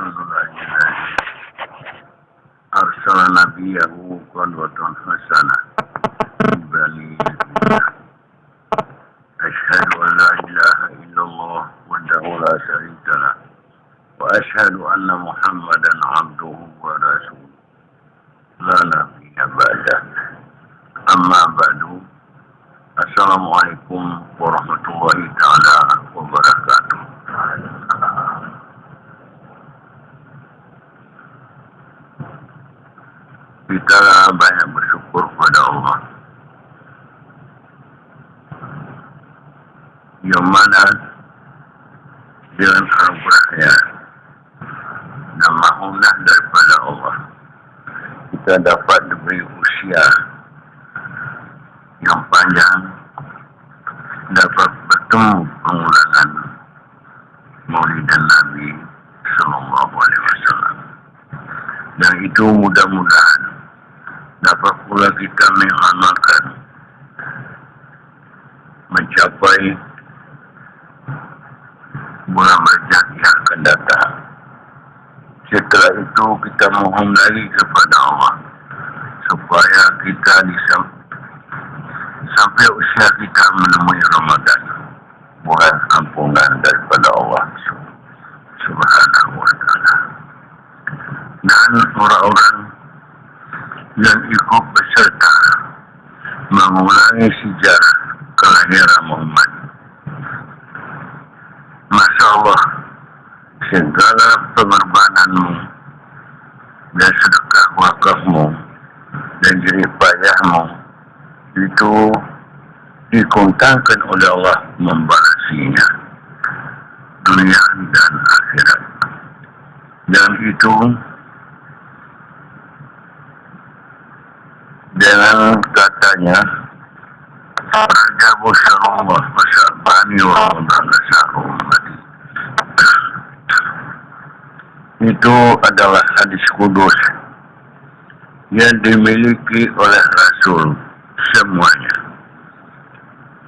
Alhamdulillah. Arsala nabiyahu qudwatan hasanah. Bali. Asyhadu an la ilaha illallah wahdahu la syarika lah. Wa asyhadu anna Muhammadan abduhu wa rasuluh. La nabiyya ba'dah. Amma ba'du. Assalamualaikum warahmatullahi ta'ala wabarakatuh. Kita banyak bersyukur kepada Allah yang mana dengan anugerahnya dan mahunah daripada Allah kita dapat diberi usia yang panjang, dapat bertemu pengulangan Maulidan Nabi Sallallahu Alaihi Wasallam, dan itu mudah-mudahan dapat pula kita mengamalkan mencapai bulan Rajab yang akan datang. Setelah itu kita mohon lagi kepada Allah supaya kita sampai usia kita menemui Ramadan, bulan ampunan daripada Allah Subhanahu wa Ta'ala, dan orang-orang yang ikut beserta mengulangi sejarah kelahiran Muhammad. Masya Allah, segala pengorbananmu dan sedekah wakafmu dan jerih payahmu itu dikuntangkan oleh Allah membalasinya dunia dan akhirat. Dan itu dengan katanya Raja Busarullah Masya'bani wa Ramadan Sa'umati. Itu adalah hadis kudus yang dimiliki oleh Rasul semuanya.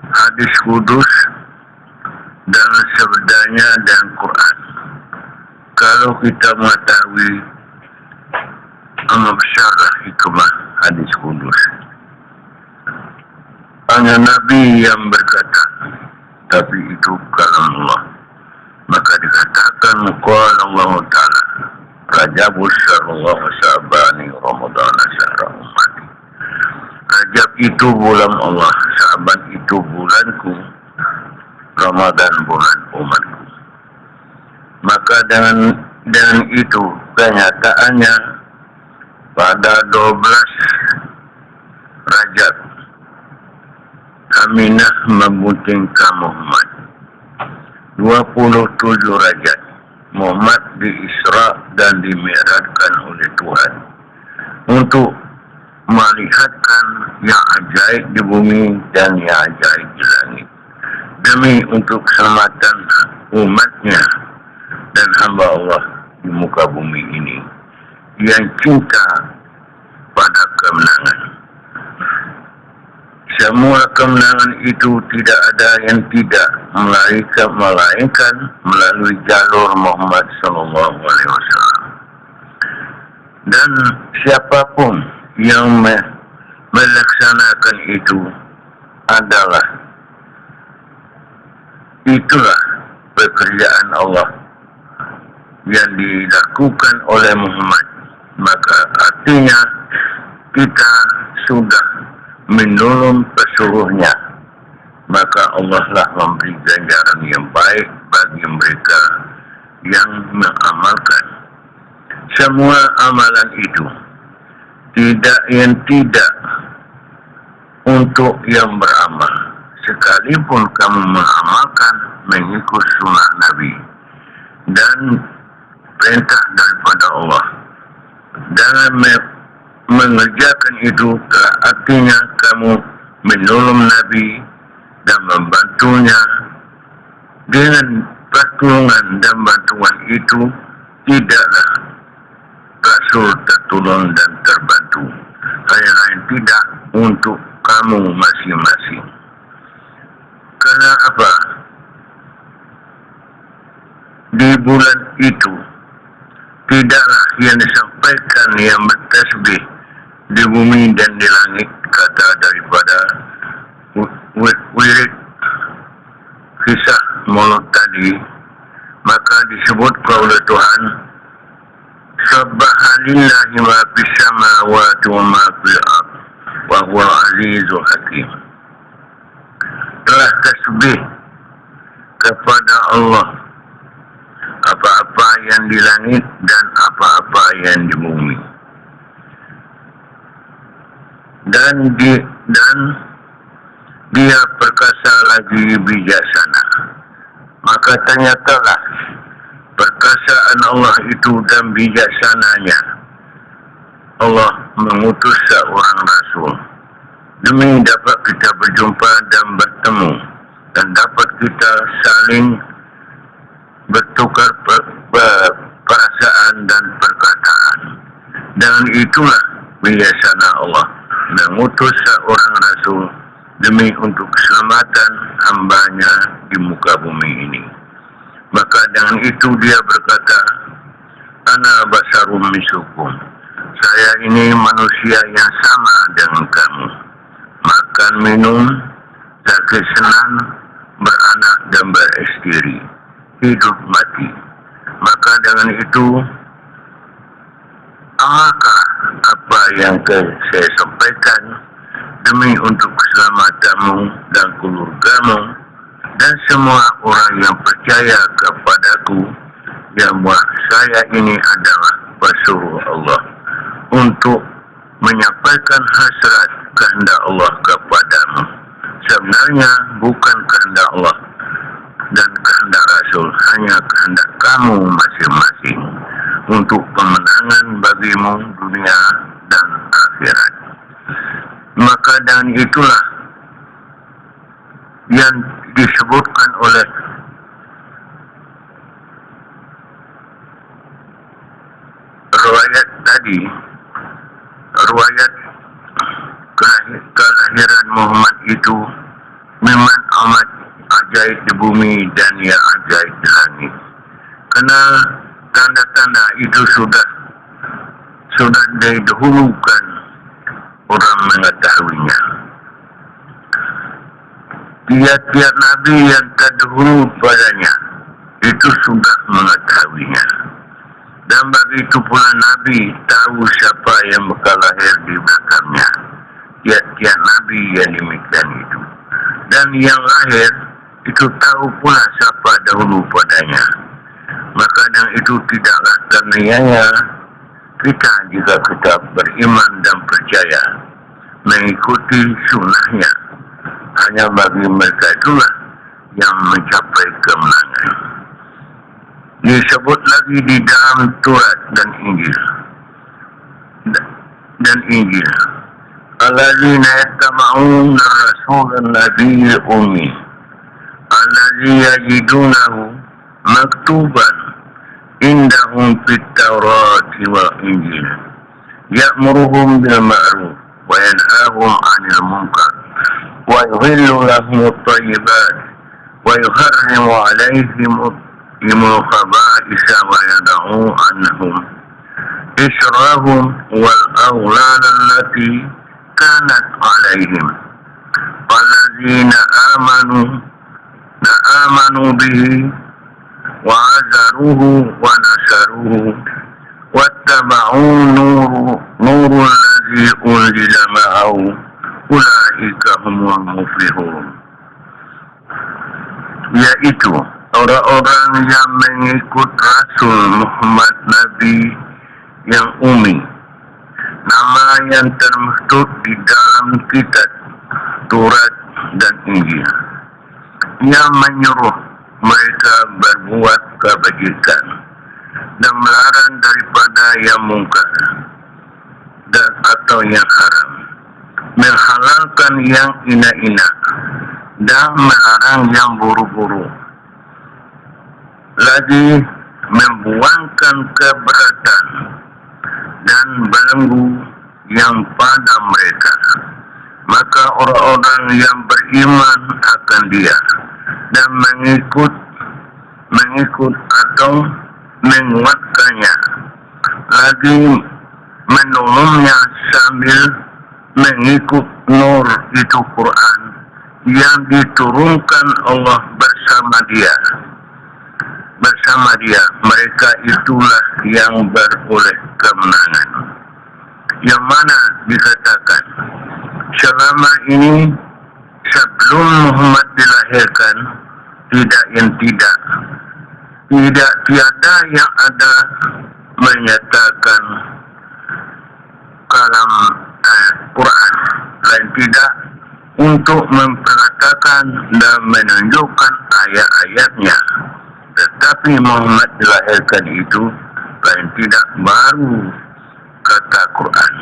Hadis kudus dan sabdanya dan Quran. Kalau kita mengetahui syarah hikmah hadis kudus, hanya Nabi yang berkata, tapi itu kalam Allah. Maka dikatakan qala Allah Ta'ala Rajabus syarullah Sya'bani Ramadan syahra ummati. Rajab itu bulan Allah, Sya'ban itu bulanku, Ramadan bulan umatku. Maka dengan itu kenyataannya pada 12 Rajab Aminah membuntingkan Muhammad. 27 Rajab Muhammad diisra dan dimi'rajkan oleh Tuhan untuk melihatkan yang ajaib di bumi dan yang ajaib di langit, demi untuk keselamatan umatnya dan hamba Allah di muka bumi ini yang cinta pada kemenangan. Semua kemenangan itu tidak ada yang tidak melainkan melalui jalur Muhammad Sallallahu Alaihi Wasallam. Dan siapapun yang melaksanakan itu itulah pekerjaan Allah yang dilakukan oleh Muhammad. Maka artinya kita sudah menolong pesuruhnya, maka Allah lah memberi ganjaran yang baik bagi mereka yang mengamalkan semua amalan itu. Tidak untuk yang beramal, sekalipun kamu mengamalkan mengikut sunnah Nabi dan perintah daripada Allah, dengan mengerjakan itu artinya kamu menolong Nabi dan membantunya. Dengan pertolongan dan bantuan itu tidaklah Rasul tertolong dan terbantu, lain tidak untuk kamu masing-masing. Karena apa? Di bulan itu tidaklah yang disampaikan yang bertasbih di bumi dan di langit kata daripada wirid kisah mulut tadi, maka disebut oleh Tuhan, Subhanallahi ma fis samawati wa ma fil ard wa huwal azizul hakim. Telah tasbih kepada Allah apa-apa yang di langit dan apa-apa yang di bumi. Dan dia perkasa lagi bijaksana. Maka ternyatalah perkasaan Allah itu dan bijaksananya Allah mengutus seorang Rasul demi dapat kita berjumpa dan bertemu dan dapat kita saling bertukar perasaan dan perkataan. Dengan itulah bijaksana Allah mengutus seorang Rasul demi untuk keselamatan hambanya di muka bumi ini. Maka dengan itu dia berkata, Ana basarum misukum. Saya ini manusia yang sama dengan kamu. Makan, minum, sakit, senang, beranak dan beristri, hidup mati. Maka dengan itu, apakah apa yang saya sampaikan demi untuk keselamatanmu dan keluargamu dan semua orang yang percaya kepadaku, yang saya ini adalah pesuruh Allah untuk menyampaikan hasrat kehendak Allah kepadamu. Sebenarnya bukan kehendak Allah dan kehendak Rasul, hanya kehendak kamu masing-masing untuk pemenangan bagimu dunia dan akhirat. Maka dengan itulah yang disebutkan oleh riwayat tadi, riwayat kelahiran Muhammad itu memang amat ajaib di bumi dan yang ajaib di langit. Karena tanda-tanda itu sudah didahulukan orang mengetahuinya. Tiap-tiap Nabi yang terdahulu padanya itu sudah mengetahuinya. Dan begitu pula Nabi tahu siapa yang bakal lahir di belakangnya. Tiap-tiap Nabi yang demikian itu. Dan yang lahir itu tahu pula siapa dahulu padanya. Maka yang itu tidaklah karenanya kita jika kita beriman dan percaya mengikuti sunnahnya, hanya bagi mereka itulah yang mencapai kemenangan. Disebut lagi di dalam Taurat dan Injil. Alladzina yattaba'una ar-rasulan nabiyil ummi alladzi yajidunahu maktuban indahum fit Taurati wal Injil ya'muruhum bil ma'ruf wa yanhahum 'anil munkar wa yuhillu lahum at-tayyibat wa yuharrimu 'alaihim al-khaba'isa wa yad'u 'anhum israhum wal aghlal allati kanat 'alaihim walladzina amanu bihi wa azaruhu wa nasaruhu wattaba'u nuru allazi unzila ma'ahu ulaika humul muflihun. Yaitu orang-orang yang mengikut Rasul Muhammad Nabi yang ummi, nama yang termaktub di dalam kitab Taurat dan Injil, yang menyuruh mereka berbuat kebajikan dan melarang daripada yang mungkar dan atau yang haram, menghalalkan yang ina-ina dan melarang yang buru-buru, lagi membuangkan keberatan dan belenggu yang pada mereka. Maka orang-orang yang beriman akan dia dan mengikut atau menguatkannya, lagi menolongnya sambil mengikut nur itu Quran yang diturunkan Allah bersama dia. Mereka itulah yang beroleh kemenangan. Yang mana dikatakan selama ini sebelum Muhammad dilahirkan tiada yang ada menyatakan kalam Quran, lain tidak untuk memperkatakan dan menunjukkan ayat-ayatnya. Tetapi Muhammad dilahirkan itu lain tidak baru kata Quran.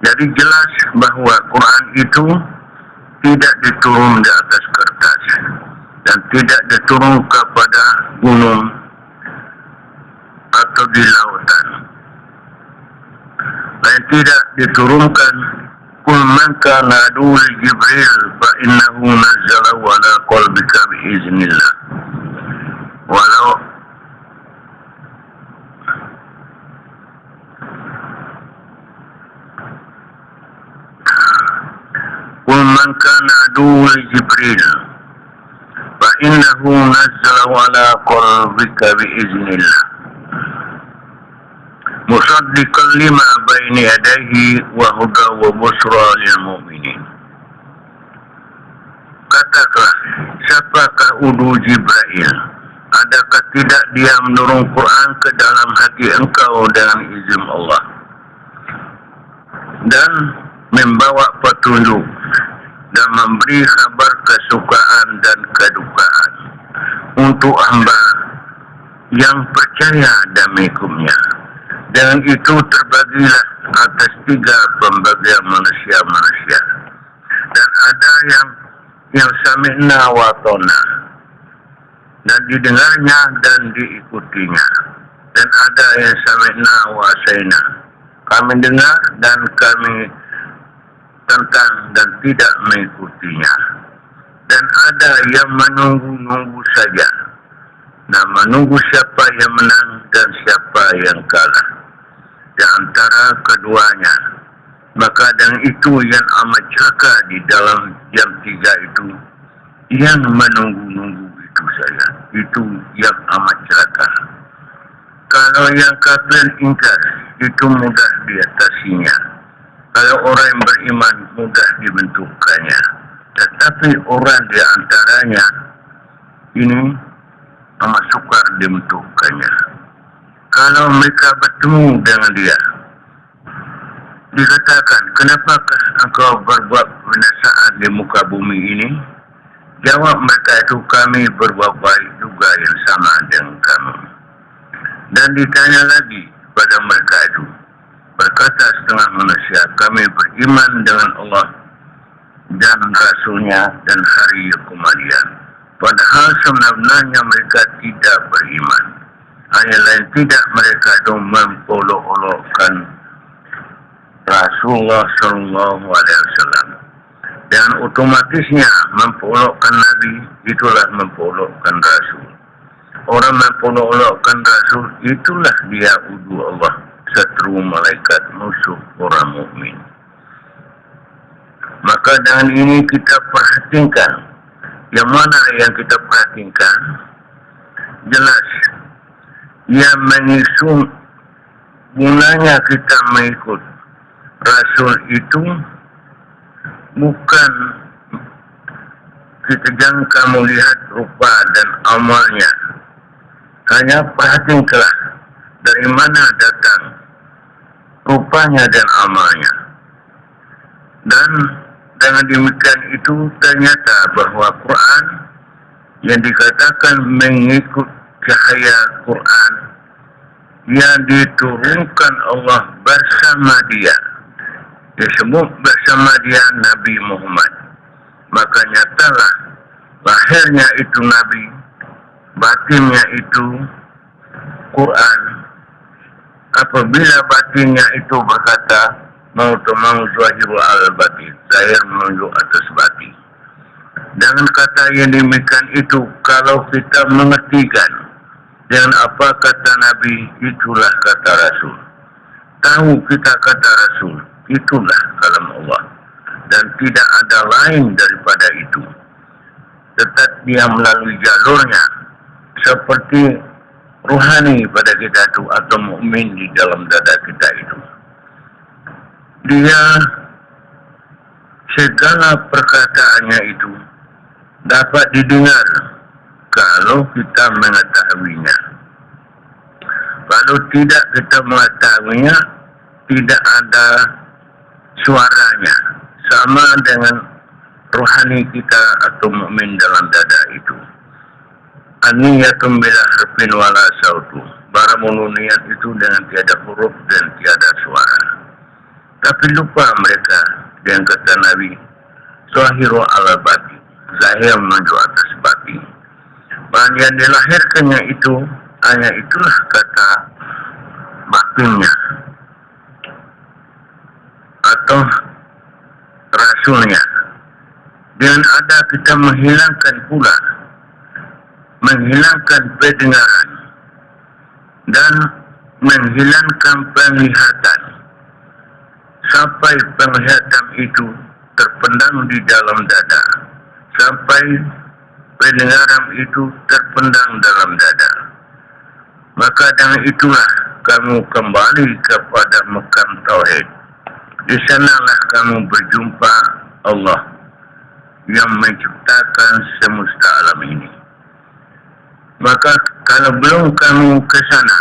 Jadi jelas bahawa Quran itu tidak diturun di atas kertas dan tidak diturun kepada gunung atau di lautan. Dan tidak diturunkan kul man kana aduwwan li Jibril fa innahu nazzalahu ala qalbika bi iznillah. Walau kul man kana aduwwan li Jibril fa innahu nazzalahu ala qalbika bi iznillah. Musaddiqan lima baini yadayhi wa huda wa busra lil mu'minin. Katakanlah, siapakah udu Jibril? Adakah tidak dia menurun Quran ke dalam hati engkau dengan izin Allah dan membawa petunjuk dan memberi kabar kesukaan dan kedukaan untuk hamba yang percaya dan mengikutnya. Dengan itu terbagilah atas 3 pembagian manusia. Dan ada yang sami'na wa ta'na, dan didengarnya dan diikutinya. Dan ada yang sami'na wa asaina, kami dengar dan kami tentang dan tidak mengikutinya. Dan ada yang menunggu-nunggu saja, nah menunggu siapa yang menang dan siapa yang kalah di antara keduanya. Maka dengan itu yang amat celaka di dalam jam 3 itu, yang menunggu-nunggu itu saja, itu yang amat celaka. Kalau yang kafir ingkar, itu mudah diatasinya. Kalau orang yang beriman, mudah dibentukkannya. Tetapi orang di antaranya ini amat sukar dibentukkannya. Kalau mereka bertemu dengan dia, dikatakan, kenapakah engkau berbuat binasaan di muka bumi ini? Jawab mereka itu, kami berbuat baik juga yang sama dengan kamu. Dan ditanya lagi pada mereka itu, berkata setengah manusia, kami beriman dengan Allah dan Rasulnya dan hari kemudian. Padahal sebenarnya mereka tidak beriman. Hanya lain tidak mereka itu mempolok-olokkan Rasulullah Sallallahu Alaihi Wasallam. Dan otomatisnya mempolokkan Nabi itulah mempolokkan Rasul. Orang mempolok-olokkan Rasul itulah dia udu Allah, seteru malaikat, musuh orang mukmin. Maka dengan ini kita perhatikan, yang mana yang kita perhatikan jelas yang mengisung gunanya kita mengikut Rasul itu bukan kita jangka melihat rupa dan amalnya. Hanya perhatikanlah dari mana datang rupanya dan amalnya. Dan dengan demikian itu ternyata bahawa Quran yang dikatakan mengikut cahaya Quran yang diturunkan Allah bersama dia, disebut bersama dia Nabi Muhammad. Maka nyatalah lahirnya itu Nabi, batinnya itu Quran. Apabila batinnya itu berkata mau zahiru al-batin, zahir menunjuk atas batin. Dengan kata yang demikian itu, kalau kita mengertikan Dan apa kata Nabi, itulah kata Rasul. Tahu kita kata Rasul, itulah kalam Allah. Dan tidak ada lain daripada itu. Tetap dia melalui jalurnya. Seperti rohani pada kita itu, atau mukmin di dalam dada kita itu. Dia segala perkataannya itu dapat didengar kalau kita mengetahuinya. Kalau tidak kita mengetahuinya, tidak ada suaranya. Sama dengan rohani kita atau mukmin dalam dada itu. Aniyatun bila harfin wala sautu. Baramun niat itu dengan tiada huruf dan tiada suara. Tapi lupa mereka dengan kata Nabi, zahiru ala bati, zahir menuju atas bati. Bahan yang dilahirkannya itu, hanya itulah kata batinnya atau rasulnya. Dengan ada kita menghilangkan pula, menghilangkan pendengaran dan menghilangkan penglihatan sampai penglihatan itu terpendam di dalam dada, sampai pendengaran itu terpendam dalam dada. Maka dengan itulah kamu kembali kepada makam tauhid. Di sanalah kamu berjumpa Allah yang menciptakan semesta alam ini. Maka kalau belum kamu ke sana,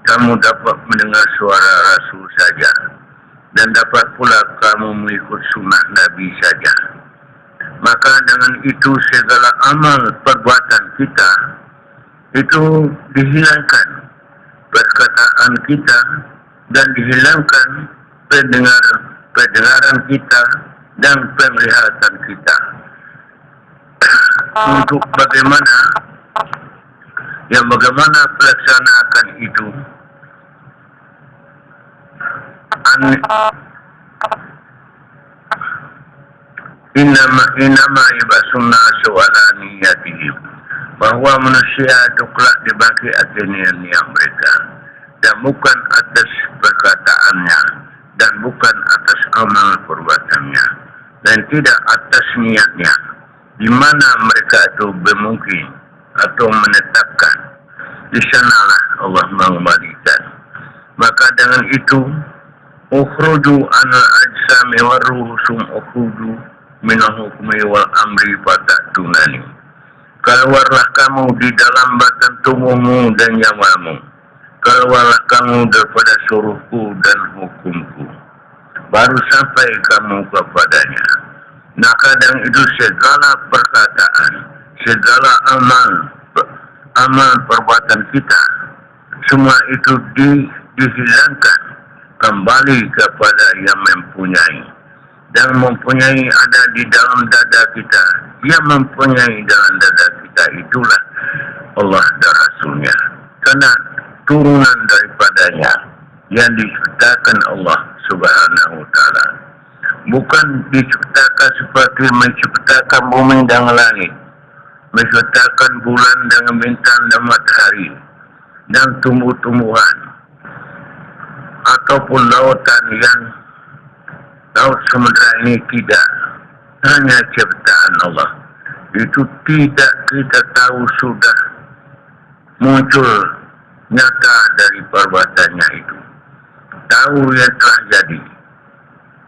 kamu dapat mendengar suara Rasul saja, dan dapat pula kamu mengikut sunnah Nabi saja. Maka dengan itu segala amal perbuatan kita itu dihilangkan, perkataan kita, dan dihilangkan pendengaran kita dan penglihatan kita. Untuk bagaimana pelaksanaan itu? Innama ibasunna su'ala niyatihim, bahwa manusia itu kelak dibagi atas niat mereka, dan bukan atas perkataannya, dan bukan atas amal perbuatannya, dan tidak atas niatnya, di mana mereka itu bermungkin atau menetapkan. Di sanalah Allah mengembalikan. Maka dengan itu, ukhruju anal ajsami wa ruhusum ukhruju minal hukmi wal amri fataktunani. Keluarlah kamu di dalam batang tubuhmu dan nyawamu. Keluarlah kamu daripada suruhku dan hukumku, baru sampai kamu kepadanya. Maka dengan itu segala perkataan, segala amal perbuatan kita, semua itu dihilangkan kembali kepada yang mempunyai. Dan mempunyai ada di dalam dada kita, yang mempunyai dalam dada kita itulah Allah dan Rasulnya. Karena turunan daripadanya yang diciptakan Allah Subhanahu wa ta'ala. Bukan diciptakan seperti menciptakan bumi dan langit, menciptakan bulan dengan bintang dan matahari, dan tumbuh-tumbuhan, ataupun lautan yang laut samudera ini tidak. Hanya ciptaan Allah. Itu tidak kita tahu sudah muncul nyata dari perbuatannya itu. Tahu yang telah jadi.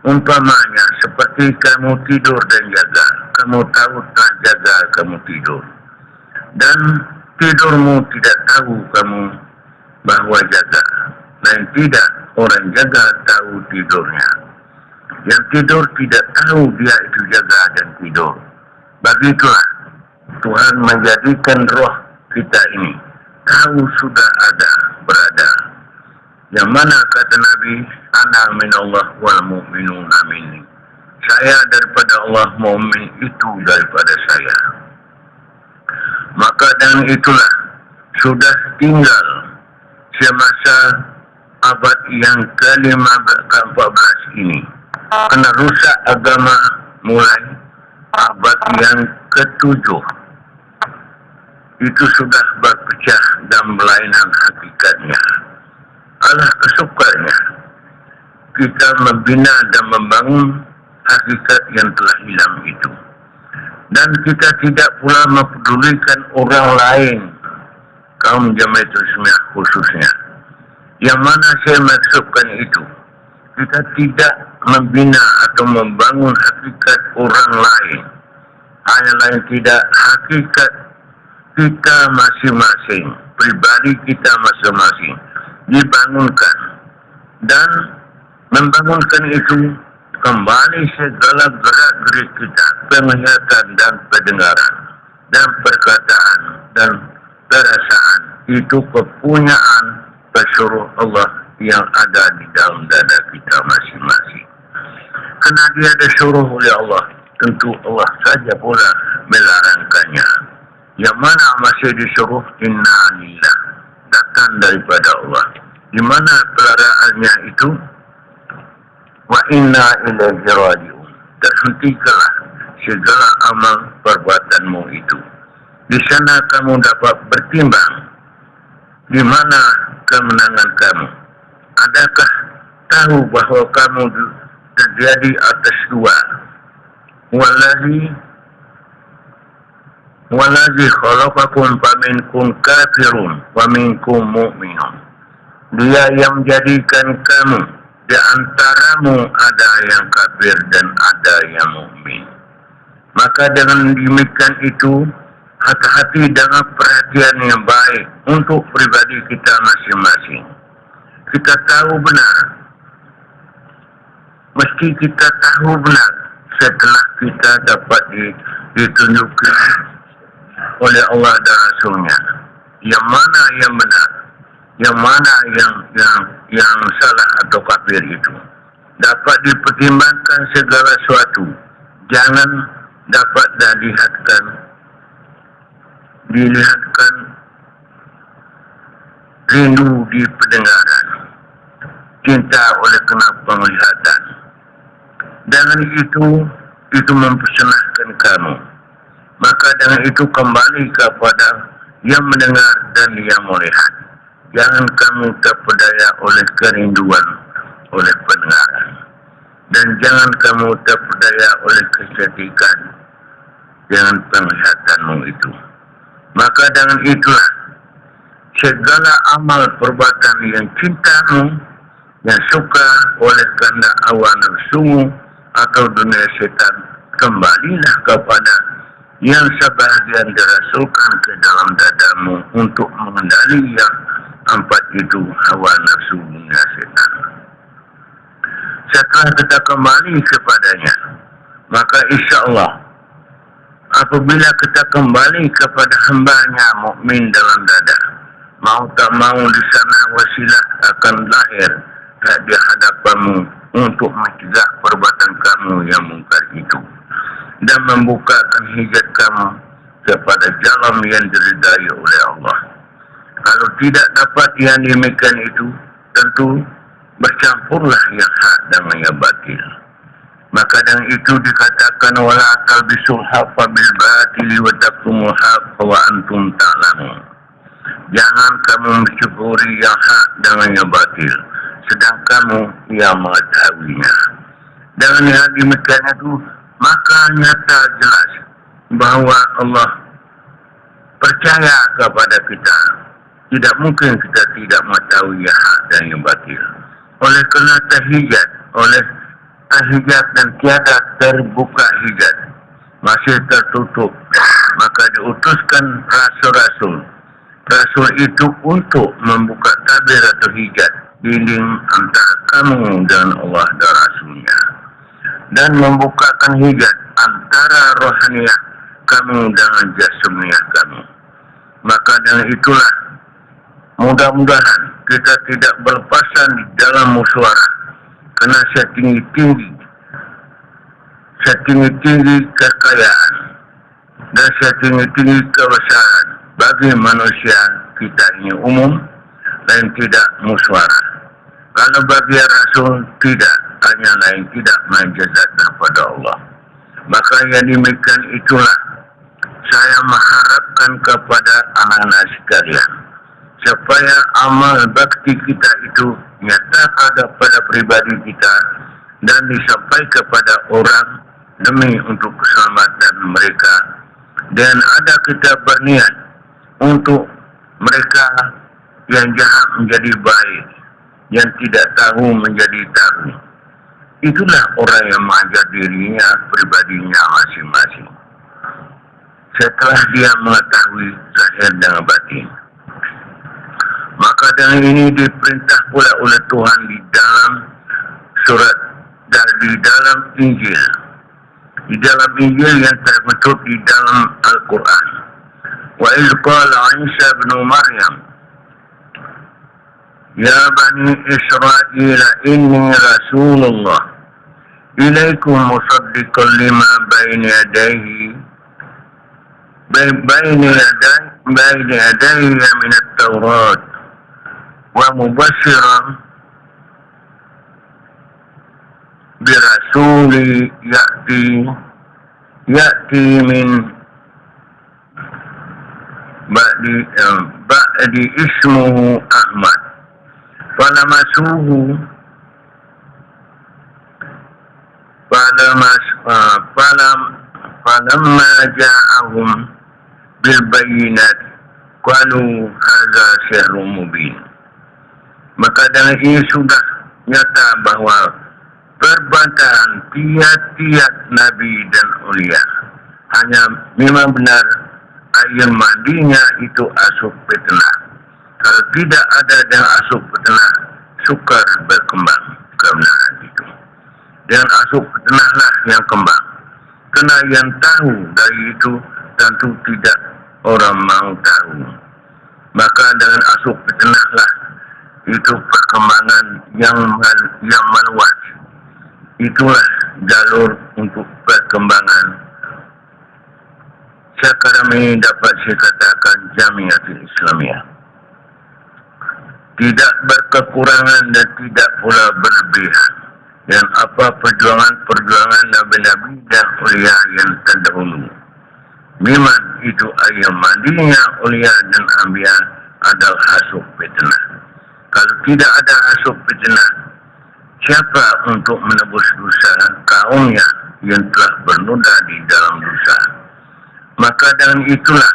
Umpamanya seperti kamu tidur dan jaga. Kamu tahu telah jaga kamu tidur. Dan tidurmu tidak tahu kamu bahwa jaga. Dan tidak orang jaga tahu tidurnya. Yang tidur tidak tahu dia itu jaga dan tidur. Begitulah Tuhan menjadikan roh kita ini tahu sudah ada, berada. Yang mana kata Nabi, ana minallah wal mu'minuna minni. Saya daripada Allah, mu'min itu daripada saya. Maka dengan itulah sudah tinggal semasa abad yang ke-14 ini. Kena rusak agama mulai abad yang ke-7. itu sudah berpecah dan berlainan hakikatnya. Allah kesukaannya kita membina dan membangun hakikat yang telah hilang itu. Dan kita tidak pula mempedulikan orang lain, kaum Jamaatul Islamiyah khususnya. Yang mana saya maksudkan itu, kita tidak membina atau membangun hakikat orang lain. Hanya lain tidak, hakikat kita masing-masing, pribadi kita masing-masing dibangunkan. Dan membangunkan itu kembali segala gerak-gerik kita, penglihatan dan pendengaran, dan perkataan dan perasaan, itu kepunyaan pesuruh Allah yang ada di dalam dada kita masing-masing. Karena dia disuruh oleh Allah, tentu Allah saja pula melarangkannya. Yang mana masih disuruh inna lillah, datang daripada Allah. Di mana pelaraannya itu wa inna ilaihi raji'un. Terhentikanlah segala amal perbuatanmu itu. Di sana kamu dapat bertimbang di mana kemenangan kamu. Adakah tahu bahawa kamu terjadi atas dua? Wallazi khalaqakum faminkum kafirun wa minkum mu'minun. Dia yang menjadikan kamu, di antaramu ada yang kafir dan ada yang mukmin. Maka dengan demikian itu, hati-hati dengan perhatian yang baik untuk pribadi kita masing-masing. Kita tahu benar, mesti kita tahu benar setelah kita dapat ditunjukkan oleh Allah dan Rasulnya, yang mana yang benar, yang mana yang salah atau kafir itu. Dapat dipertimbangkan segala sesuatu, jangan dapat dilihatkan rindu di pendengaran, cinta oleh kena penglihatan. Dengan itu mempersenangkan kamu. Maka dengan itu kembali kepada yang mendengar dan yang melihat. Jangan kamu terpedaya oleh kerinduan, oleh pendengaran. Dan jangan kamu terpedaya oleh kecantikan dengan penglihatanmu itu. Maka dengan itulah segala amal perbuatan yang cintamu, yang suka oleh karena hawa nafsumu atau dunia setan, kembalilah kepada yang sebahagian dirasulkan ke dalam dadamu untuk mengendali yang empat itu, hawa nafsu dunia setan. Setelah kita kembali kepadanya, maka insya Allah apabila kita kembali kepada hambanya mukmin dalam dada, mau tak mau di sana wasilah akan lahir di hadapanmu untuk mencegah perbuatan kamu yang mungkar itu dan membukakan hijab kamu kepada jalan yang diridai oleh Allah. Kalau tidak dapat yang demikian itu, tentu bercampurlah yang hak dengan yang batil. Maka dengan itu dikatakan wala talbisul haqqa bil batili wa taktumul haqqa wa antum ta'lamun. Jangan kamu mencuri yang hak dengan yang batil, sedang kamu yang mengetahuinya. Dengan yang demikian itu, maka nyata jelas bahawa Allah percaya kepada kita. Tidak mungkin kita tidak mengetahui yang hak dan yang batil. Oleh kerana terhijab, oleh terhijab dan tiada terbuka hijab, masih tertutup, maka diutuskan rasul-rasul. Rasul itu untuk membuka tabir atau hijab dinding antara kamu dan Allah dan Rasulnya, dan membukakan hijab antara rohaniah kamu dengan jasmaniah kamu. Maka dengan itulah mudah-mudahan kita tidak berlepasan di dalam musyawarah, kerana setinggi-tinggi kekayaan dan setinggi-tinggi kebesaran bagi manusia kita ini umum dan tidak musyawarah. Kalau bagi Rasul tidak, hanya lain tidak menjazat kepada Allah. Maka yang demikian itulah saya mengharapkan kepada anak-anak sekalian supaya amal bakti kita itu nyata kepada pribadi kita dan disampaikan kepada orang demi untuk keselamatan mereka, dan ada kita berniat untuk mereka yang jahat menjadi baik, yang tidak tahu menjadi tahu. Itulah orang yang mengajar dirinya, pribadinya masing-masing, setelah dia mengetahui zahir dan batin. Maka dengan ini diperintah pula oleh Tuhan di dalam surat dan di dalam Injil. Di dalam Injil yang terbentuk di dalam Al-Quran. Wa iz qala Isa bin Maryam, ya bani Israel inni Rasulullah ilaikum musaddiqan lima baina yadayhi baina yadayya min at-Taurat wa mubashiran birasuli ya'ti min ba'di ismuhu Ahmad falamma ja'ahum bil bayyinat qalu hadza sihrun mubin. Maka dengan ini sudah nyata bahawa perbantahan tiap-tiap nabi dan ulia hanya memang benar air mandinya itu asup fitnah. Kalau tidak ada yang asup fitnah, sukar berkembang kebenaran itu. Dan asup fitnahlah yang kembang. Karena yang tahu dari itu tentu tidak orang mau tahu. Maka dengan asup fitnahlah itu perkembangan yang meluas. Itulah jalur untuk perkembangan. Sekarang ini dapat saya katakan Jamiatul Islamiyah tidak berkekurangan dan tidak pula berlebihan. Dan apa perjuangan Nabi-Nabi dan ulia yang terdahulu, memang itu air mandinya ulia dan anbiya adalah asup fitnah. Kalau tidak ada asup fitnah, siapa untuk menebus dosa kaumnya yang telah bernoda di dalam dosa? Maka dengan itulah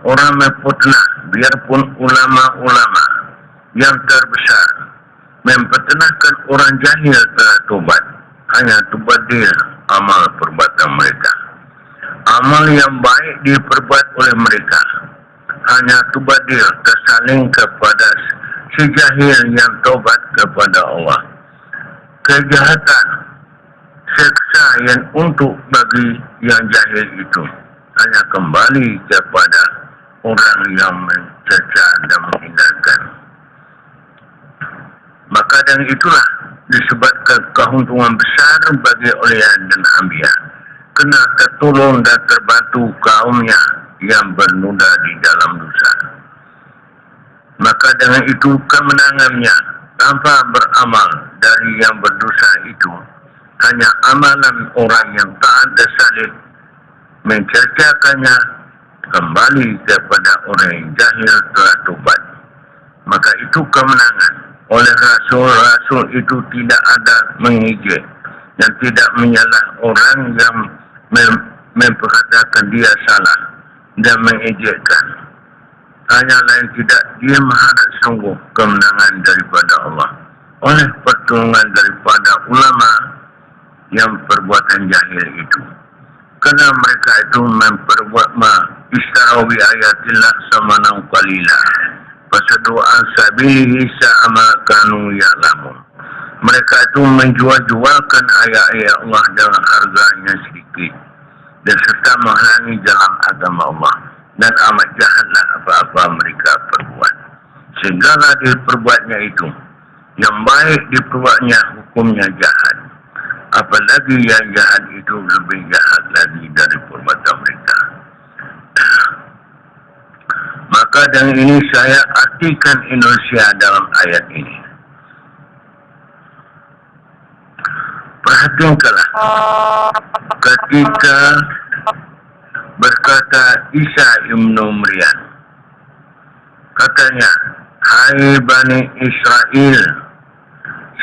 orang memfitnah, biarpun ulama-ulama yang terbesar mempertenahkan orang jahil telah tobat, hanya tubadil amal perbuatan mereka. Amal yang baik diperbuat oleh mereka, hanya tubadil tersaling kepada si jahil yang tobat kepada Allah. Kejahatan, seksa yang untuk bagi yang jahil itu hanya kembali kepada orang yang mencerca dan menghindarkan. Maka dengan itulah disebabkan keuntungan besar bagi ulia dan anbiya, kena tertolong dan terbantu kaumnya yang bernoda di dalam dosa. Maka dengan itu kemenangannya tanpa beramal dari yang berdosa itu hanya amalan orang yang taat tersalib mencercakannya kembali kepada orang yang jahil telah tobat. Maka itu kemenangan. Oleh Rasul itu tidak ada mengejek dan tidak menyalah orang yang memperkatakan dia salah dan mengejekkan. Hanya lain tidak, dia mengharap sungguh kemenangan daripada Allah oleh pertolongan daripada ulama yang perbuatan jahil itu. Kerana mereka itu memperbuat istarawi ayatillah samanam qalilah fasadu'an sabilihi sa'ama kanu ya'lamun. Mereka itu menjual-jualkan ayat-ayat Allah dengan harganya sedikit dan serta menghalangi jalan agama Allah, dan amat jahatlah apa-apa mereka perbuat. Segala diperbuatnya itu yang baik diperbuatnya hukumnya jahat, apalagi yang jahat itu lebih jahat lagi dari perbuatan mereka. Maka dengan ini saya artikan Indonesia dalam ayat ini. Perhatikanlah, ketika berkata Isa ibnu Maryam, katanya, hai Bani Israel,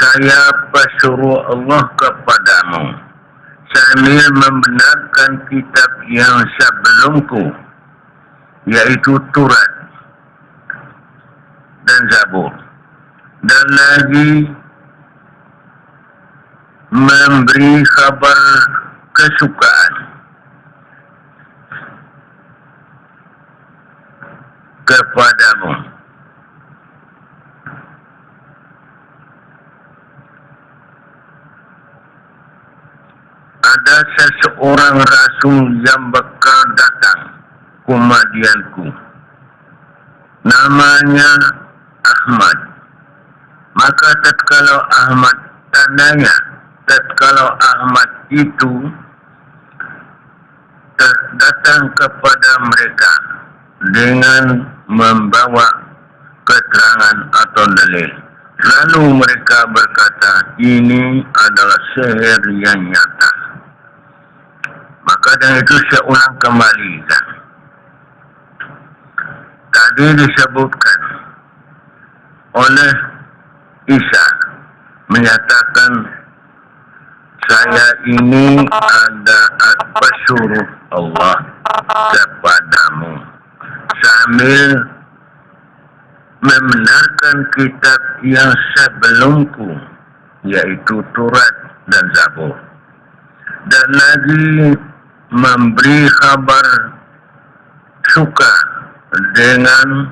saya pesuruh Allah kepadamu sambil membenarkan kitab yang sebelumku, yaitu Taurat dan Zabur, dan lagi memberi kabar kesukaan kepadamu. Ada seseorang rasul yang bakal datang kemudianku, namanya Ahmad. Maka tatkala Ahmad, tandanya tatkala Ahmad itu datang kepada mereka dengan membawa keterangan atau dalil, lalu mereka berkata, ini adalah sihir yang nyata. Maka dengan itu saya ulang kembali kan. Tadi disebutkan oleh Isa menyatakan, saya ini ada pesuruh Allah kepadamu sambil membenarkan kitab yang sebelumku, yaitu Taurat dan Zabur, dan lagi memberi kabar suka dengan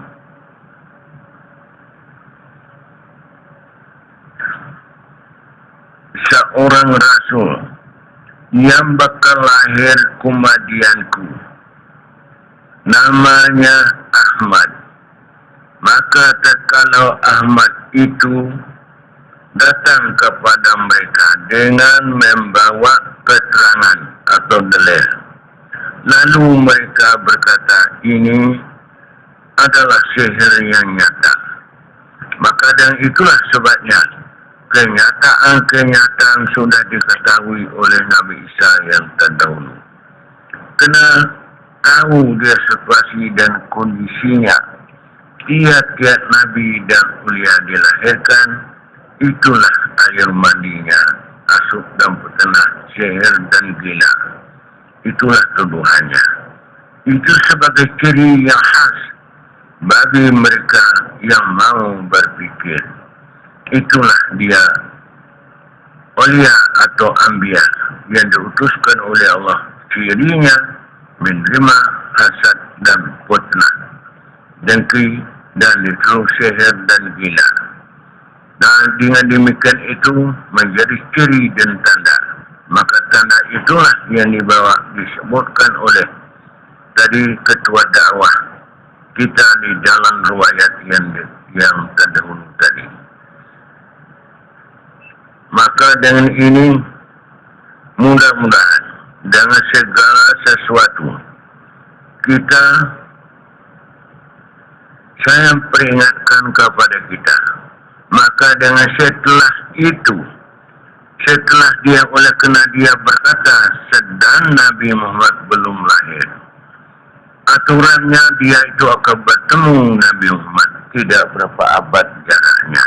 seorang rasul yang bakal lahir kemudianku, namanya Ahmad. Maka tatkala Ahmad itu datang kepada mereka dengan membawa keterangan atau dalil, lalu mereka berkata, ini adalah sihir yang nyata. Maka dan itulah sebabnya kenyataan sudah diketahui oleh Nabi Isa yang terdahulu. Kena tahu dia situasi dan kondisinya. Tiap-tiap Nabi dan ulia dilahirkan, itulah air mandinya, asup dan petenah, sihir dan gila. Itulah tuduhannya. Itu sebagai ciri yang khas bagi mereka yang mau berpikir. Itulah dia ulia atau anbiya yang diutuskan oleh Allah. Cirinya menerima hasad dan fitnah, dengki dan dituduh sihir dan gila. Dan dengan demikian itu menjadi ciri dan tanda. Maka tanda itulah yang dibawa disebutkan oleh tadi ketua dakwah kita di dalam riwayat yang terdahulu tadi. Maka dengan ini mudah-mudahan dengan segala sesuatu saya peringatkan kepada kita. Maka dengan setelah itu, setelah dia berkata sedang Nabi Muhammad belum lahir, aturannya dia itu akan bertemu Nabi Muhammad tidak berapa abad jaraknya,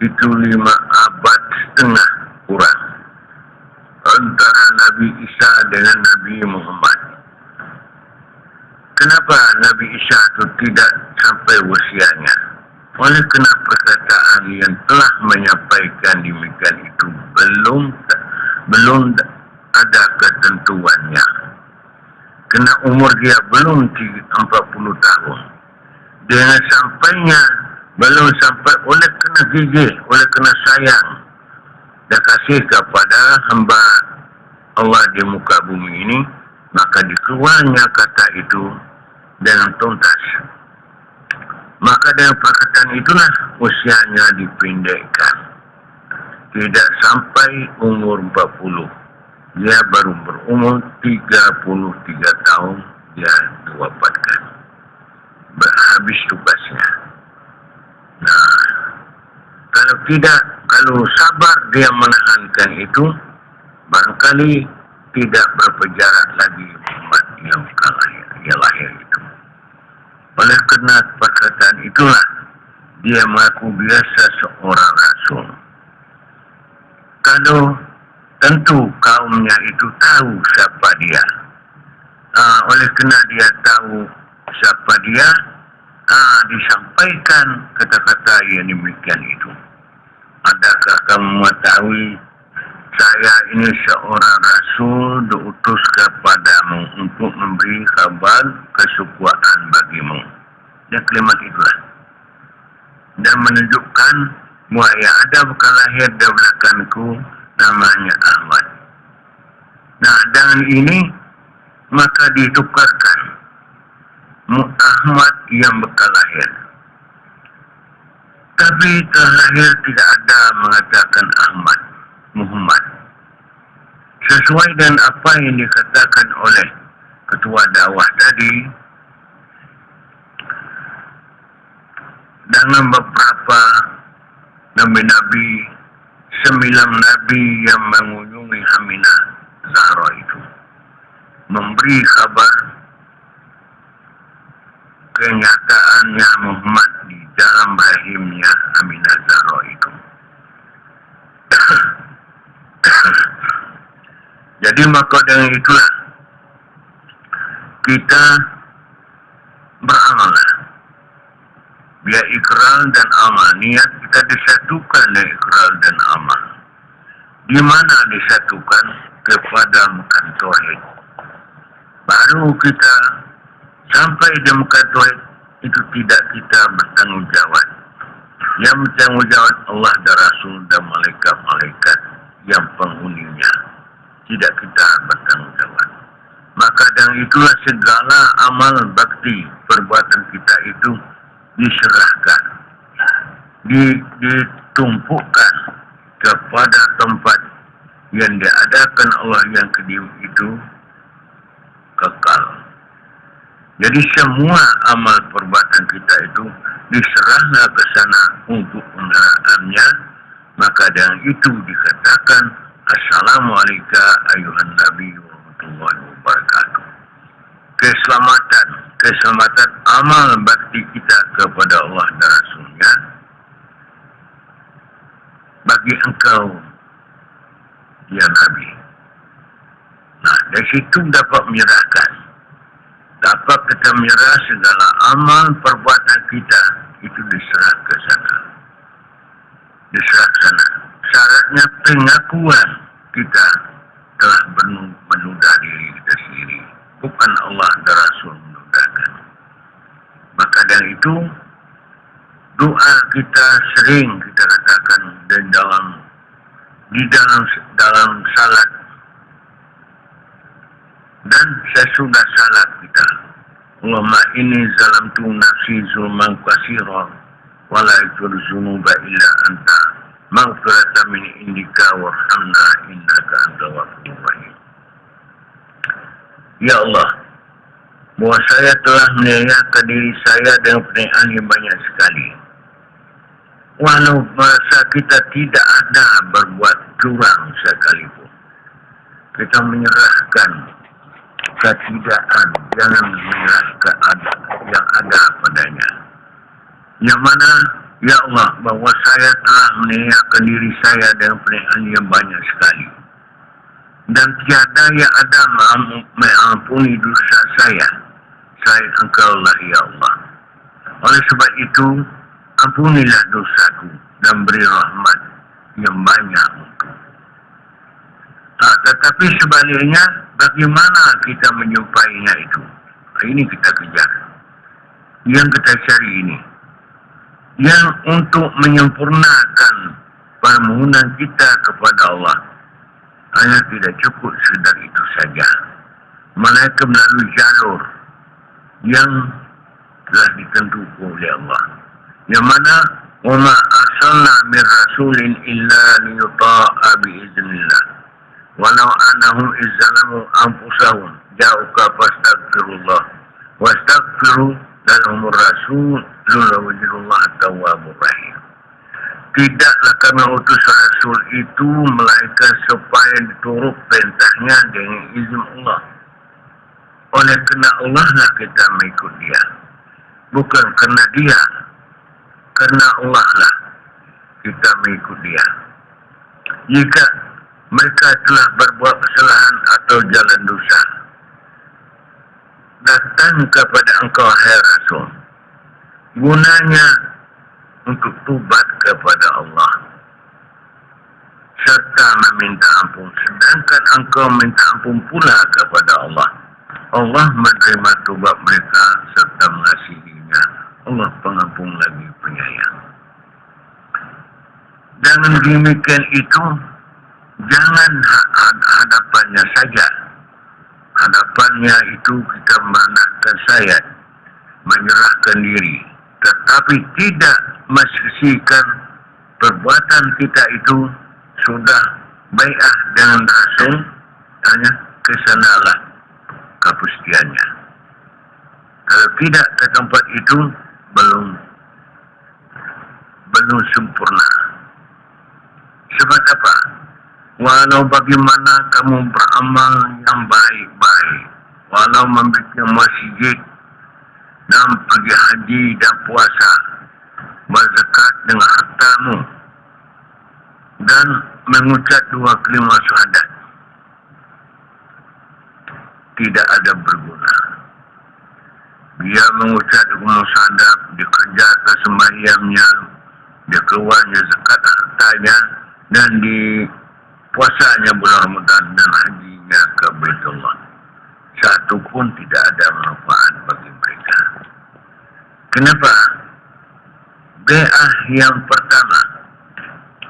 itu 5 abad setengah kurang antara Nabi Isa dengan Nabi Muhammad. Kenapa Nabi Isa itu tidak sampai usianya? Oleh kerana perkataan yang telah menyampaikan demikian itu belum ada ketentuannya. Kerana umur dia belum 40 tahun. Dengan sampainya belum sampai oleh kerana gigih, oleh kerana sayang dan kasih kepada hamba Allah di muka bumi ini, maka dikeluarnya kata itu dengan tuntas. Maka dengan perkataan itulah usianya dipendekkan. Tidak sampai umur 40. Dia baru berumur 33 tahun dia diwafatkan. Habis tugasnya. Nah, kalau sabar dia menahankan itu, barangkali tidak berpenjara lagi umat yang lahir itu. Oleh kerana perkataan itulah dia mengaku biasa seorang rasul. Kalau tentu kaumnya itu tahu siapa dia. Oleh kerana dia tahu siapa dia, disampaikan kata-kata yang demikian itu. Adakah kamu mengetahui saya ini seorang rasul diutus kepadamu untuk memberi kabar kesukuan bagimu. Dan kalimat itulah. Dan menunjukkan bahawa yang ada bukan lahir dari belakangku, namanya Ahmad. Nah, dengan ini maka ditukarkan Ahmad yang bekal lahir. Tapi terlahir tidak ada mengatakan Ahmad, Muhammad. Sesuai dengan apa yang dikatakan oleh ketua dakwah tadi, dengan beberapa nabi-nabi, 9 nabi yang mengunjungi Aminah Zahra itu, memberi kabar kenyataannya Muhammad di dalam rahimnya Aminah Zahra itu. Jadi maka dengan itulah kita beramal. Biar ikrar dan amal, niat kita disatukan dengan ikrar dan amal. Di mana disatukan? Kepada makan tauhid. Baru kita sampai di makan tauhid itu tidak kita bertanggungjawab. Yang bertanggungjawab Allah dan Rasul dan malaikat-malaikat yang penghuninya. Tidak kita bertanggungjawab. Maka dengan itulah segala amal bakti perbuatan kita itu diserahkan, ditumpukkan kepada tempat yang diadakan Allah yang kedua itu kekal. Jadi semua amal perbuatan kita itu diserahkan ke sana untuk pengharapannya. Maka dengan itu dikatakan Assalamualaikum ayuhan Nabi warahmatullahi wabarakatuh. Keselamatan amal bakti kita kepada Allah dan Rasulnya bagi engkau ya Nabi. Nah, dari situ dapat menyerahkan, dapat kita menyerah segala amal perbuatan kita itu diserah ke sana, diserah ke sana. Syaratnya pengakuan kita telah menunda diri kita sendiri, bukan Allah dan Rasul menudahkan. Maka dari itu doa kita sering kita katakan di dalam salat dan sesudah salat kita. Allahumma inni zalamtu nafsi zulman katsira wa la yaghfiru dzunuba illa anta maghfiratan min indika warhamna innaka antal ghafurur rahim. Ya Allah, bahwa saya telah menyanyiakan diri saya dengan penihaan yang banyak sekali. Walau merasa kita tidak ada berbuat curang sekalipun, kita menyerahkan ketidakkan, jangan menyerahkan yang ada padanya. Yang mana, ya Allah, bahwa saya telah menyanyiakan diri saya dengan penihaan yang banyak sekali. Dan tiada yang ada mengampuni dosa saya selain Engkau lah ya Allah. Oleh sebab itu, ampunilah dosaku dan beri rahmat yang banyak untuk. Tetapi sebaliknya, bagaimana kita menjumpainya itu? Ini kita kejar. Yang kita cari ini. Yang untuk menyempurnakan permohonan kita kepada Allah. Hanya tidak cukup sekedar itu saja. Melainkan melalui jalur yang telah ditentukan oleh Allah. Yang mana wa ma arsalna min rasulin illa liyuta'a biiznillah walau annahum izzalamu anfusahum ja'uka fastaghfirullah wastaghfiru lahumur rasul lawajidullah tawwabur rahim. Tidaklah kami utus rasul itu melainkan supaya diturut perintahnya dengan izin Allah. oleh kerana Allah lah kita mengikut dia. Bukan kerana dia. Kerana Allah lah kita mengikut dia. Jika mereka telah berbuat kesalahan atau jalan dosa, datang kepada engkau, hai Rasul. Gunanya untuk tubat kepada Allah serta meminta ampun. Sedangkan engkau minta ampun pula kepada Allah. Allah menerima tubat mereka serta mengasihinya. Allah pengampun lagi penyayang. Dengan demikian itu, jangan hadapannya saja. Hadapannya itu kita menangkan sayat, menyerahkan diri. Tetapi tidak menyaksikan perbuatan kita itu sudah bai'ah dengan Rasul, hanya kesanalah kepastiannya. Kalau tidak ke tempat itu, belum sempurna. Sebab apa? Walau bagaimana kamu beramal yang baik-baik, walau membuat masjid dan pergi haji dan puasa, berzakat dengan hartamu, dan mengucap 2 kalimah syahadat, tidak ada berguna. Dia mengucap 2 kalimah syahadat, dia kerjakan sembahyangnya, dia keluarnya zakat hartanya, dan di puasanya bulan Ramadan dan hajinya ke Baitullah. Satu pun tidak ada manfaat bagi mereka. Kenapa? Bai'ah yang pertama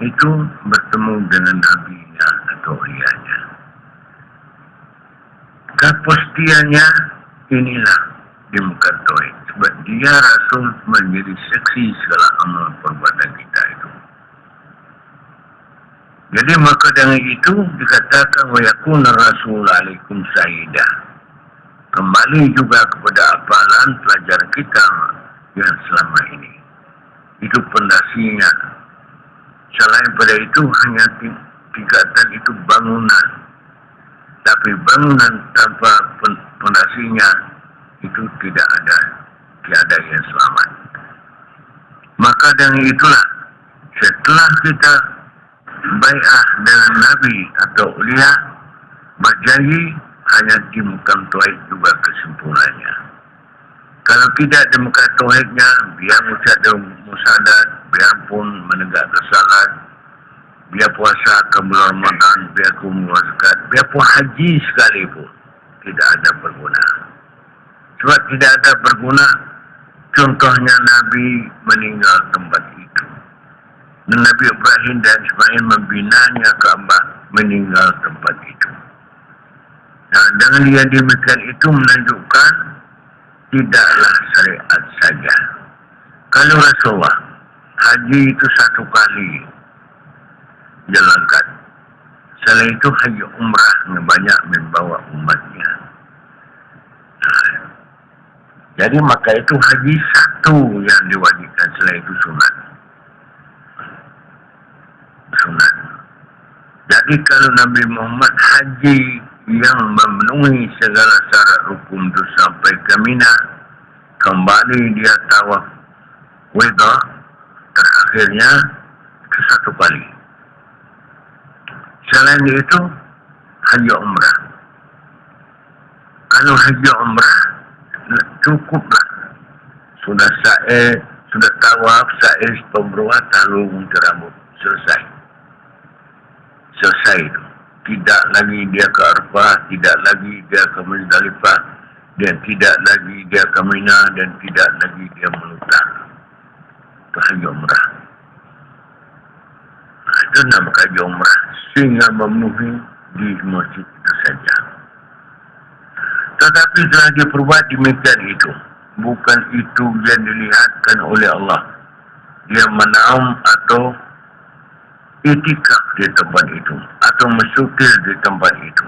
itu bertemu dengan nabinya atau rianya. Kepastiannya inilah di muka tauhid. Sebab dia Rasul menjadi saksi segala amal perbuatan kita itu. Jadi maka dengan itu dikatakan wa yakuna rasul alaikum syahidah. Kembali juga kepada apalan pelajaran kita yang selama ini. Itu pondasinya. Selain pada itu hanya tingkatan itu bangunan. Tapi bangunan tanpa pondasinya itu tidak ada. Tiada yang selamat. Maka dengan itulah setelah kita bai'ah dengan Nabi atau ulia, berjanji hanya di muka tauhid juga kesimpulannya. Kalau tidak di muka tauhidnya, biar ucap musyahadat, biar pun menegakkan salat, biar puasa ke bulan Ramadan, biar kumul zakat, biar pun haji sekalipun, tidak ada berguna. Sebab tidak ada berguna, contohnya Nabi meninggal tempat itu. Dan Nabi Ibrahim dan Ismail membinanya Ka'bah, meninggal tempat itu. Nah, dengan dia demikian itu menunjukkan tidaklah syariat saja. Kalau Rasulullah haji itu 1 kali jalankan. Setelah itu haji umrah banyak membawa umatnya. Jadi maka itu haji 1 yang diwajibkan, setelah itu sunat. Jadi kalau Nabi Muhammad haji yang memenuhi segala syarat rukun itu sampai ke Mina, kembali dia tawaf weda, terakhirnya ke 1 kali. Selain itu haji umrah. Kalau haji umrah cukuplah, sudah sa'i, sudah tawaf, sa'i pemberuat, lalu gunting rambut, selesai itu. Tidak lagi dia ke Arafah, tidak lagi dia ke Muzdalifah, dan tidak lagi dia ke Mina, dan tidak lagi dia melutang. Itu haji umrah. Itu nama haji umrah, sehingga memenuhi di masjid itu saja. Tetapi setelah dia perbuat demikian itu, bukan itu yang dilihatkan oleh Allah. Dia menaum atau itikaf di tempat itu, atau mesyukir di tempat itu.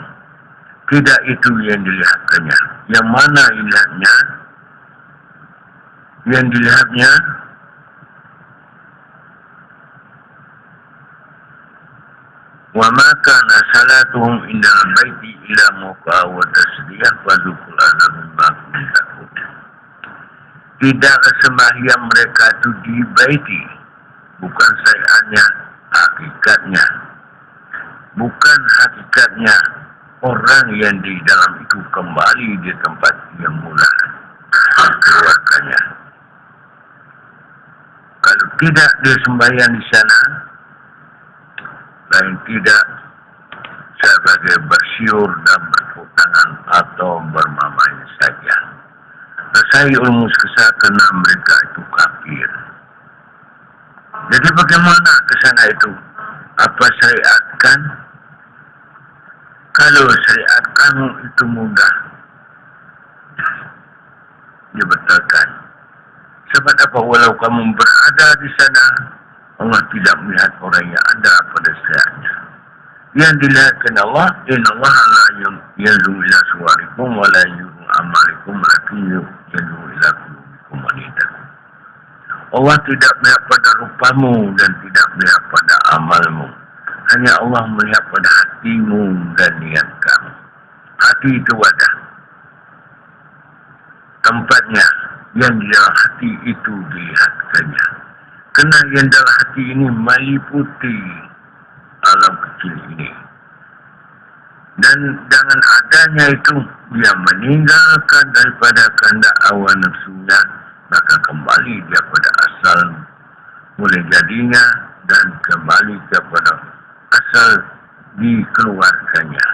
Tidak itu yang dilihatkannya. Yang mana dilihatnya? Yang dilihatnya Wa ma kana salatuhum indal baiti illa muka wa tasbiyah wa dzikru Allah mimma kuntum. Tidaklah sembahyang mereka itu di baiti, bukan syai'annya, hakikatnya. Bukan hakikatnya orang yang di dalam itu kembali di tempat yang mula keluarkannya. Kalau tidak dia sembahyang di sana, lain tidak sebagai bersyur dan bertepuk tangan atau bermamai saja. Saya ulmus kesal kerana mereka itu kafir. Jadi bagaimana ke sana itu? Apa syariatkan? Kalau syariatkan itu mudah dibatalkan. Sebab apa? Walau kamu berada di sana, Allah tidak melihat orang yang ada pada syariatnya. Yang dilihatkan Allah, inna Allah la yanzuru ila suwarikum wa la yanzuru amalikum walakin yanzuru ila qulubikum wa niyyatikum. Allah tidak melihat pada rupamu dan tidak melihat pada amalmu. Hanya Allah melihat pada hatimu dan niat kamu. Hati itu wadah. Tempatnya yang di dalam hati itu dilihatkannya. Kerana yang dalam hati ini meliputi alam kecil ini. Dan dengan adanya itu, dia meninggalkan daripada kehendak awal nafsunya, maka kembali dia pada asal mulai jadinya dan kembali kepada asal dikeluarkannya.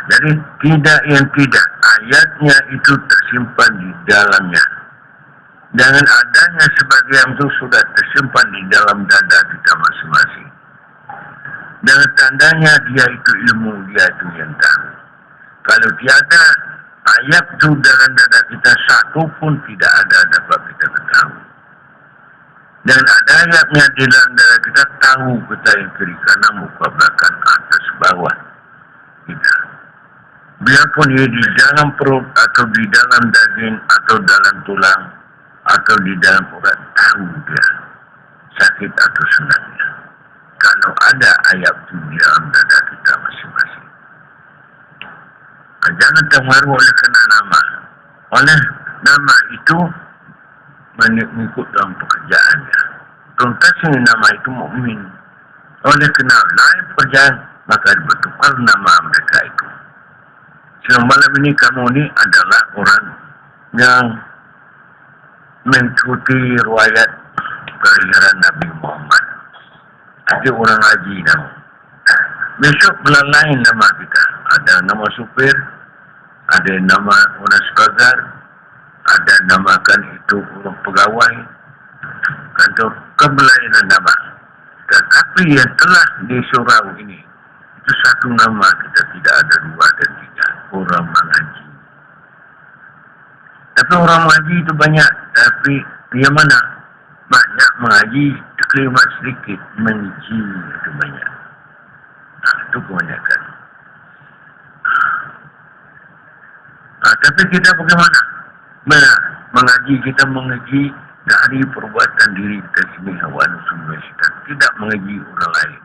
Jadi tidak ayatnya itu tersimpan di dalamnya. Dengan adanya sebagian itu sudah tersimpan di dalam dada kita masing-masing. Dengan tandanya dia itu ilmu, dia itu yang tahu. Kalau tiada ayat itu dalam dada kita, satu pun tidak ada dapat kita ketahui. Dan ada ayatnya di dalam dada kita, tahu kita yang kiri kanan, muka belakang, atas bawah kita. Biarpun ia di dalam perut atau di dalam daging atau dalam tulang atau di dalam urat, tahu dia sakit atau senangnya. Kalau ada ayat itu di dalam dada kita masing-masing. Jangan terpengaruh oleh kena nama. Oleh nama itu mengikut dalam pekerjaannya. Tuntasnya nama itu mukmin. Oleh kena lain pekerjaan, maka bertukar nama mereka itu. Selama malam ini kamu ini adalah orang yang mengikuti riwayat kelahiran Nabi Muhammad. Ada orang haji nama. Besok bulan lain nama kita. Ada nama supir, ada nama orang sekadar, ada namakan itu orang pegawai, kantor kebelainan nama. Tetapi yang telah di surau ini, itu satu nama, kita tidak ada dua dan tiga. Orang mengaji. Tapi orang mengaji itu banyak. Tapi yang mana? Banyak mengaji, kalimat sedikit. Mengaji itu banyak. Nah, itu kebanyakan. Tapi kita bagaimana? Mengaji, kita mengaji dari perbuatan diri kita sendiri. Hawa nafsu kita. Tidak mengaji orang lain.